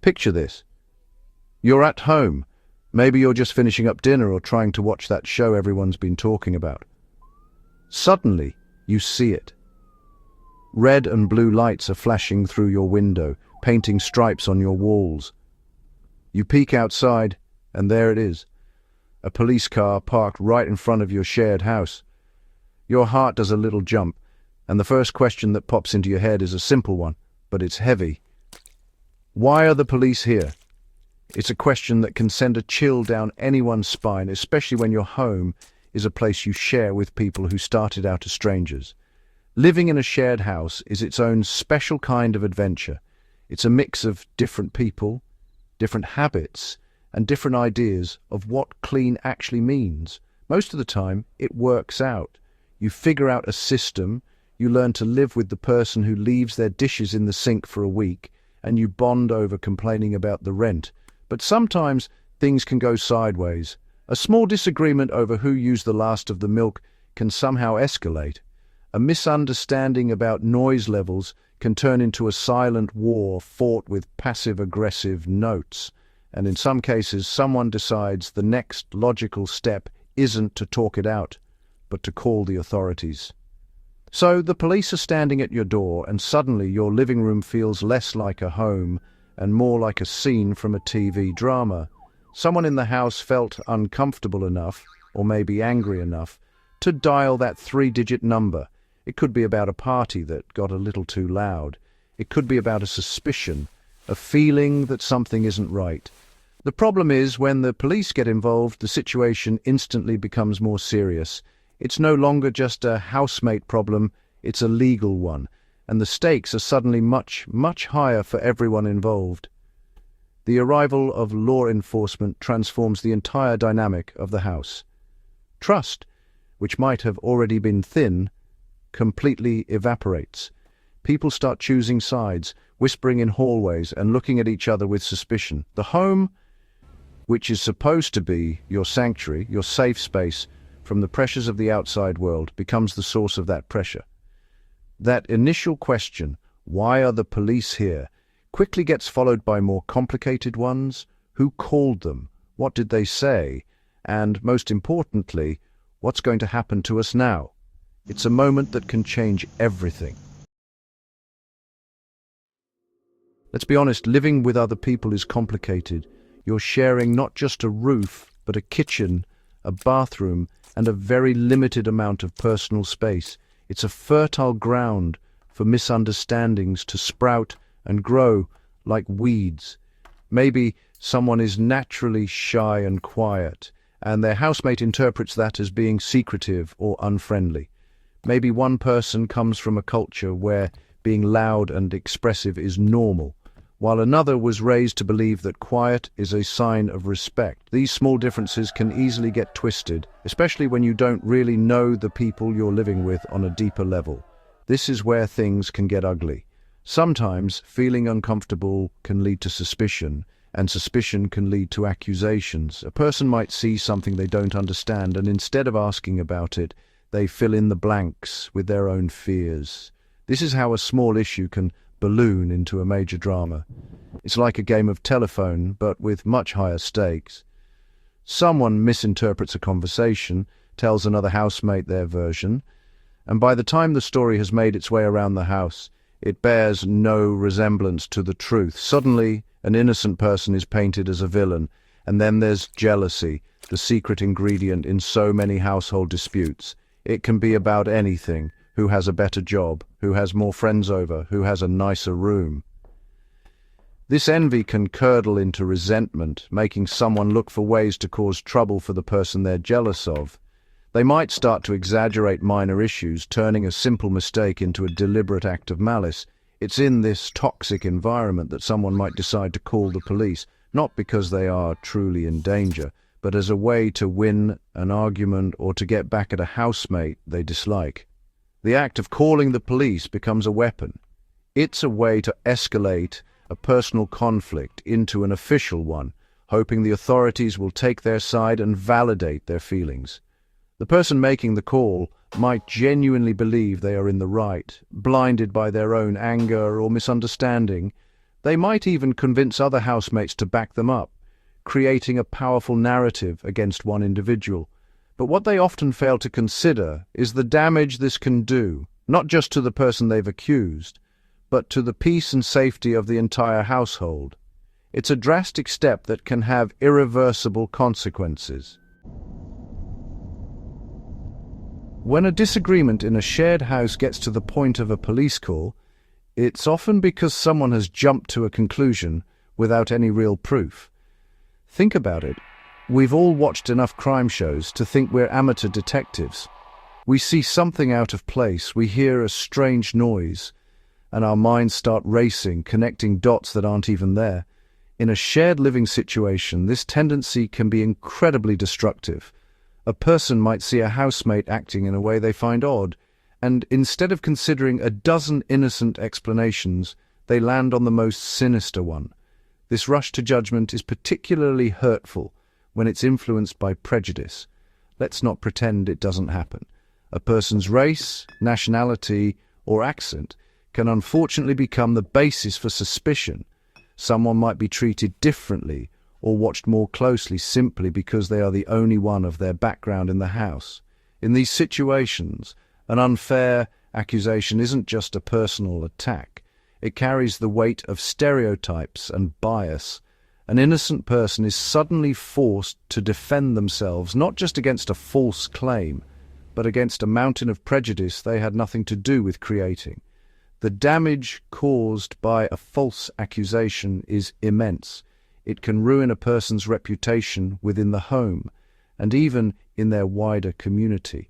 Picture this. You're at home. Maybe you're just finishing up dinner or trying to watch that show everyone's been talking about. Suddenly, you see it. Red and blue lights are flashing through your window, painting stripes on your walls. You peek outside, and there it is. A police car parked right in front of your shared house. Your heart does a little jump, and the first question that pops into your head is a simple one, but it's heavy. Why are the police here? It's a question that can send a chill down anyone's spine, especially when your home is a place you share with people who started out as strangers. Living in a shared house is its own special kind of adventure. It's a mix of different people, different habits, and different ideas of what clean actually means. Most of the time, it works out. You figure out a system, you learn to live with the person who leaves their dishes in the sink for a week, and you bond over complaining about the rent. But sometimes things can go sideways. A small disagreement over who used the last of the milk can somehow escalate. A misunderstanding about noise levels can turn into a silent war fought with passive-aggressive notes. And in some cases, someone decides the next logical step isn't to talk it out, but to call the authorities. So the police are standing at your door, and suddenly your living room feels less like a home and more like a scene from a TV drama. Someone in the house felt uncomfortable enough, or maybe angry enough, to dial that 3-digit number. It could be about a party that got a little too loud. It could be about a suspicion, a feeling that something isn't right. The problem is, when the police get involved, the situation instantly becomes more serious. It's no longer just a housemate problem, it's a legal one, and the stakes are suddenly much, much higher for everyone involved. The arrival of law enforcement transforms the entire dynamic of the house. Trust, which might have already been thin, completely evaporates. People start choosing sides, whispering in hallways and looking at each other with suspicion. The home, which is supposed to be your sanctuary, your safe space from the pressures of the outside world, becomes the source of that pressure. That initial question, why are the police here, quickly gets followed by more complicated ones. Who called them? What did they say? And most importantly, what's going to happen to us now? It's a moment that can change everything. Let's be honest, living with other people is complicated. You're sharing not just a roof, but a kitchen, a bathroom, and a very limited amount of personal space. It's a fertile ground for misunderstandings to sprout and grow like weeds. Maybe someone is naturally shy and quiet, and their housemate interprets that as being secretive or unfriendly. Maybe one person comes from a culture where being loud and expressive is normal, while another was raised to believe that quiet is a sign of respect. These small differences can easily get twisted, especially when you don't really know the people you're living with on a deeper level. This is where things can get ugly. Sometimes feeling uncomfortable can lead to suspicion, and suspicion can lead to accusations. A person might see something they don't understand, and instead of asking about it, they fill in the blanks with their own fears. This is how a small issue can balloon into a major drama. It's like a game of telephone, but with much higher stakes. Someone misinterprets a conversation, tells another housemate their version, and by the time the story has made its way around the house, it bears no resemblance to the truth. Suddenly, an innocent person is painted as a villain, and then there's jealousy, the secret ingredient in so many household disputes. It can be about anything: who has a better job, who has more friends over, who has a nicer room. This envy can curdle into resentment, making someone look for ways to cause trouble for the person they're jealous of. They might start to exaggerate minor issues, turning a simple mistake into a deliberate act of malice. It's in this toxic environment that someone might decide to call the police, not because they are truly in danger, but as a way to win an argument or to get back at a housemate they dislike. The act of calling the police becomes a weapon. It's a way to escalate a personal conflict into an official one, hoping the authorities will take their side and validate their feelings. The person making the call might genuinely believe they are in the right, blinded by their own anger or misunderstanding, They might even convince other housemates to back them up, creating a powerful narrative against one individual. But what they often fail to consider is the damage this can do, not just to the person they've accused, but to the peace and safety of the entire household. It's a drastic step that can have irreversible consequences. When a disagreement in a shared house gets to the point of a police call, it's often because someone has jumped to a conclusion without any real proof. Think about it. We've all watched enough crime shows to think we're amateur detectives. We see something out of place, we hear a strange noise, and our minds start racing, connecting dots that aren't even there. In a shared living situation, this tendency can be incredibly destructive. A person might see a housemate acting in a way they find odd, and instead of considering a dozen innocent explanations, they land on the most sinister one. This rush to judgment is particularly hurtful when it's influenced by prejudice. Let's not pretend it doesn't happen. A person's race, nationality, or accent can unfortunately become the basis for suspicion. Someone might be treated differently or watched more closely simply because they are the only one of their background in the house. In these situations, an unfair accusation isn't just a personal attack. It carries the weight of stereotypes and bias. An innocent person is suddenly forced to defend themselves not just against a false claim, but against a mountain of prejudice they had nothing to do with creating. The damage caused by a false accusation is immense. It can ruin a person's reputation within the home and even in their wider community.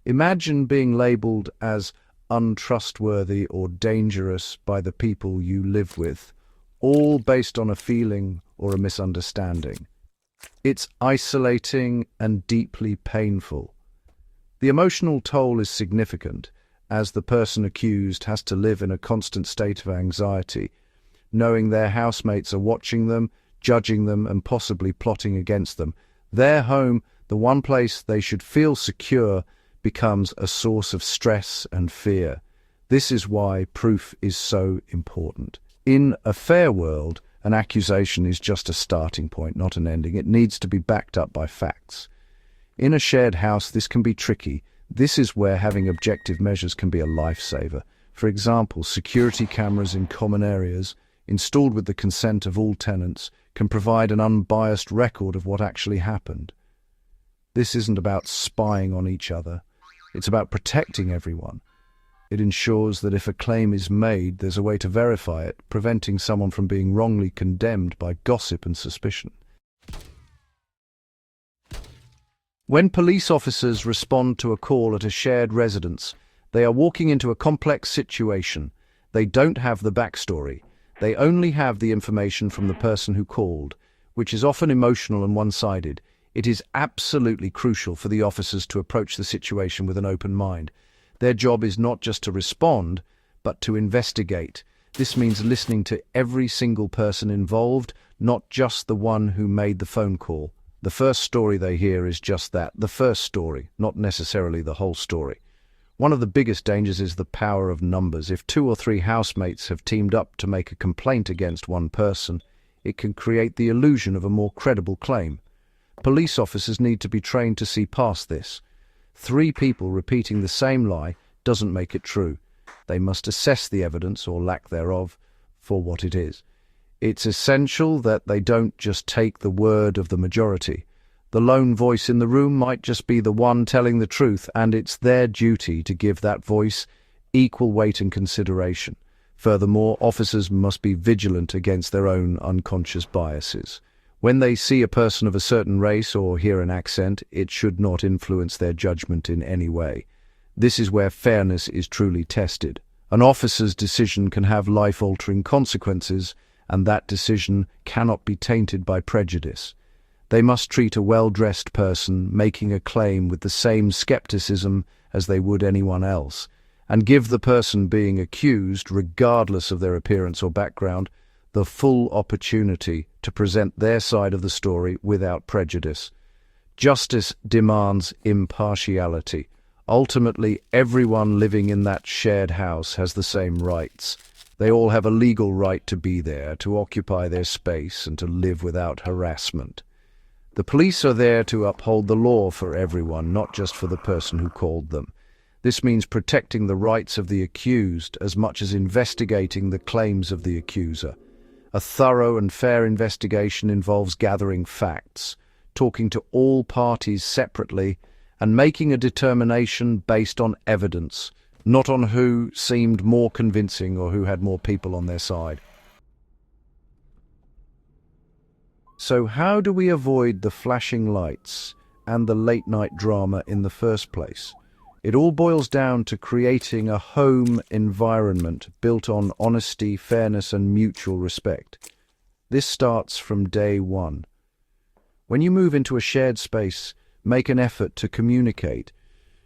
Imagine being labeled as untrustworthy or dangerous by the people you live with, all based on a feeling or a misunderstanding. It's isolating and deeply painful. The emotional toll is significant, as the person accused has to live in a constant state of anxiety, knowing their housemates are watching them, judging them, and possibly plotting against them. Their home, the one place they should feel secure, becomes a source of stress and fear. This is why proof is so important. In a fair world, an accusation is just a starting point, not an ending. It needs to be backed up by facts. In a shared house, this can be tricky. This is where having objective measures can be a lifesaver. For example, security cameras in common areas, installed with the consent of all tenants, can provide an unbiased record of what actually happened. This isn't about spying on each other. It's about protecting everyone. It ensures that if a claim is made, there's a way to verify it, preventing someone from being wrongly condemned by gossip and suspicion. When police officers respond to a call at a shared residence, they are walking into a complex situation. They don't have the backstory. They only have the information from the person who called, which is often emotional and one-sided. It is absolutely crucial for the officers to approach the situation with an open mind. Their job is not just to respond, but to investigate. This means listening to every single person involved, not just the one who made the phone call. The first story they hear is just that, the first story, not necessarily the whole story. One of the biggest dangers is the power of numbers. If 2 or 3 housemates have teamed up to make a complaint against one person, it can create the illusion of a more credible claim. Police officers need to be trained to see past this. 3 people repeating the same lie doesn't make it true. They must assess the evidence, or lack thereof, for what it is. It's essential that they don't just take the word of the majority. The lone voice in the room might just be the one telling the truth, and it's their duty to give that voice equal weight and consideration. Furthermore, officers must be vigilant against their own unconscious biases. When they see a person of a certain race or hear an accent, it should not influence their judgment in any way. This is where fairness is truly tested. An officer's decision can have life-altering consequences, and that decision cannot be tainted by prejudice. They must treat a well-dressed person making a claim with the same skepticism as they would anyone else, and give the person being accused, regardless of their appearance or background, the full opportunity to present their side of the story without prejudice. Justice demands impartiality. Ultimately, everyone living in that shared house has the same rights. They all have a legal right to be there, to occupy their space, and to live without harassment. The police are there to uphold the law for everyone, not just for the person who called them. This means protecting the rights of the accused as much as investigating the claims of the accuser. A thorough and fair investigation involves gathering facts, talking to all parties separately, and making a determination based on evidence, not on who seemed more convincing or who had more people on their side. So how do we avoid the flashing lights and the late-night drama in the first place? It all boils down to creating a home environment built on honesty, fairness, and mutual respect. This starts from day one. When you move into a shared space, make an effort to communicate.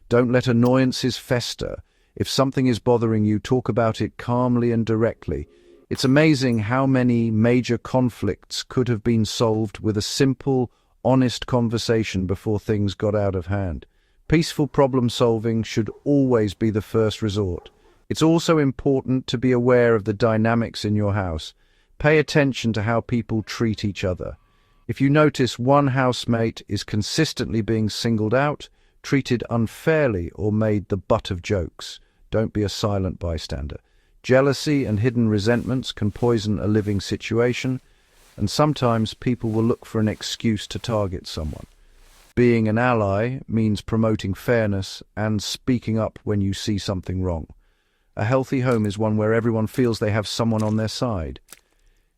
Don't let annoyances fester. If something is bothering you, talk about it calmly and directly. It's amazing how many major conflicts could have been solved with a simple, honest conversation before things got out of hand. Peaceful problem-solving should always be the first resort. It's also important to be aware of the dynamics in your house. Pay attention to how people treat each other. If you notice one housemate is consistently being singled out, treated unfairly, or made the butt of jokes, don't be a silent bystander. Jealousy and hidden resentments can poison a living situation, and sometimes people will look for an excuse to target someone. Being an ally means promoting fairness and speaking up when you see something wrong. A healthy home is one where everyone feels they have someone on their side.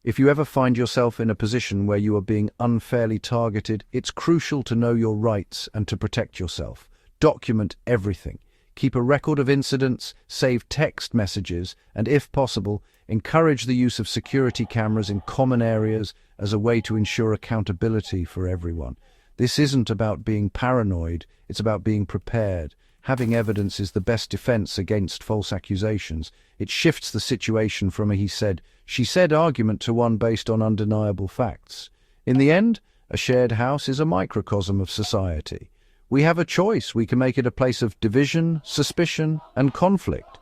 If you ever find yourself in a position where you are being unfairly targeted, it's crucial to know your rights and to protect yourself. Document everything. Keep a record of incidents, save text messages, and if possible, encourage the use of security cameras in common areas as a way to ensure accountability for everyone. This isn't about being paranoid, it's about being prepared. Having evidence is the best defense against false accusations. It shifts the situation from a he said, she said argument to one based on undeniable facts. In the end, a shared house is a microcosm of society. We have a choice. We can make it a place of division, suspicion, and conflict,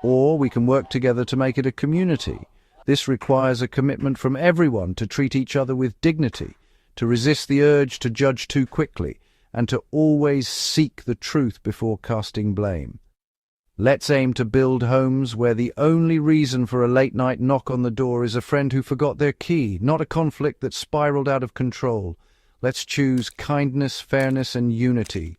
or we can work together to make it a community. This requires a commitment from everyone to treat each other with dignity, to resist the urge to judge too quickly, and to always seek the truth before casting blame. Let's aim to build homes where the only reason for a late-night knock on the door is a friend who forgot their key, not a conflict that spiraled out of control. Let's choose kindness, fairness, and unity,